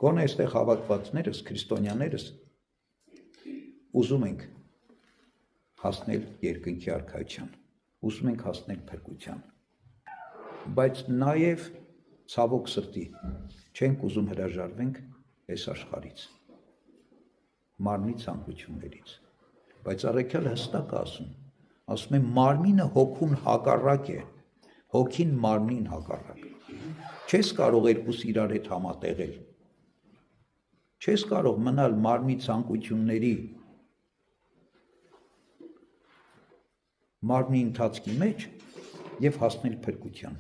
Գոնե այստեղ հավաքվածներս, քրիստոնյաներս ուզում ենք հասնել երկնքի արքայության, ուզում ենք հասնել փրկության, բայց նաև ցավոք սրտի չենք ուզում հրաժարվենք այս աշխարհից, մարմնի ցանկություններից, բայց առաքյալը հստակ ասում է մարմինը հոգուն հակառակ է, հոգին մարմնին հակառակ, չես կարող երկուսը իրար հետ համատեղել, չես կարող մնալ մարմնի ցանկությունների մարմնի ընթացքի մեջ եւ հասնել փրկության։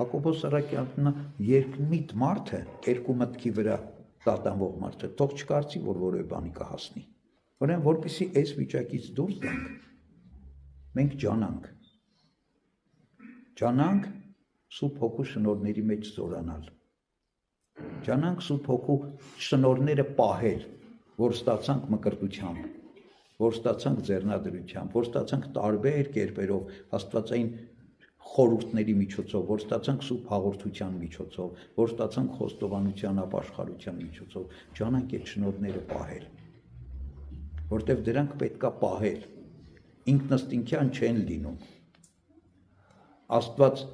Հակոբոս առաքյալն երկմիտ մարդը, երկու մտքի վրա տատանվող մարդը, թող չկարծի, որ որևէ բանի կհասնի։ Ուրեմն, որպեսզի այս վիճակից դուրս գանք, մենք ջանանք Սուրբ Հոգու շնորհների մեջ զորանալ։ Ջանանք Սուրբ Հոգու շնորհները պահել, որ ստացանք մկրտությամբ, որ ստացանք ձեռնադրությամբ, որ ստացանք տարբեր կերպերով աստվածային խորհուրդների միջոցով, որ ստացանք Սուրբ հաղորդության միջոցով, որ ստացանք խոստովանության ապաշխարության միջոցով, ջանանք այդ շնորհները պահել, որտեղ դրանք պետքա պահել, ինքնըստինքյան չեն լինում։ Աստված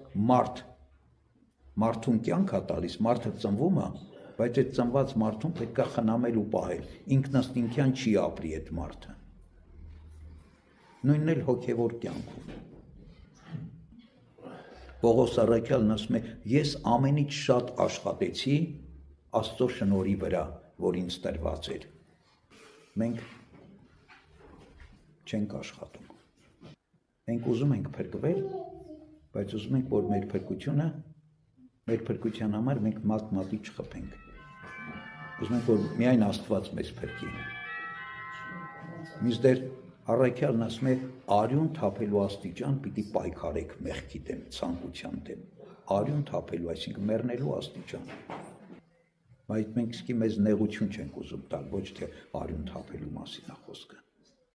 մարդուն կյանք է տալիս, մարդը ծնվում է, բայց այդ ծնված մարդուն պետքա խնամել ու պահել, ինքնըստինքյան չի ապրի այդ մարդը։ Նույնն էլ հոգևոր կյանքում։ Պողոս առաքյալն ասում է, ես ամենից շատ աշխատեցի Աստծո շնորհի վրա, որ ինձ տրված էր։ Մենք չենք աշխատում։ Մենք ուզում ենք փրկվել, բայց ուզում ենք, որ մեր փրկության համար մենք մատ-մատի չխփենք։ Ուզում ենք, որ միայն Աստված մեզ փրկի։ Մինչդեռ առաքյալն ասում է, արյուն թափելու աստիճան պիտի պայքարեք մեղքի դեմ, ցանկության դեմ։ Արյուն թափելու, այսինքն մեռնելու աստիճան։ Բայց մենք իսկի մեզ նեղություն չենք ուզում տալ, ոչ թե արյուն թափելու մասին է խոսքը։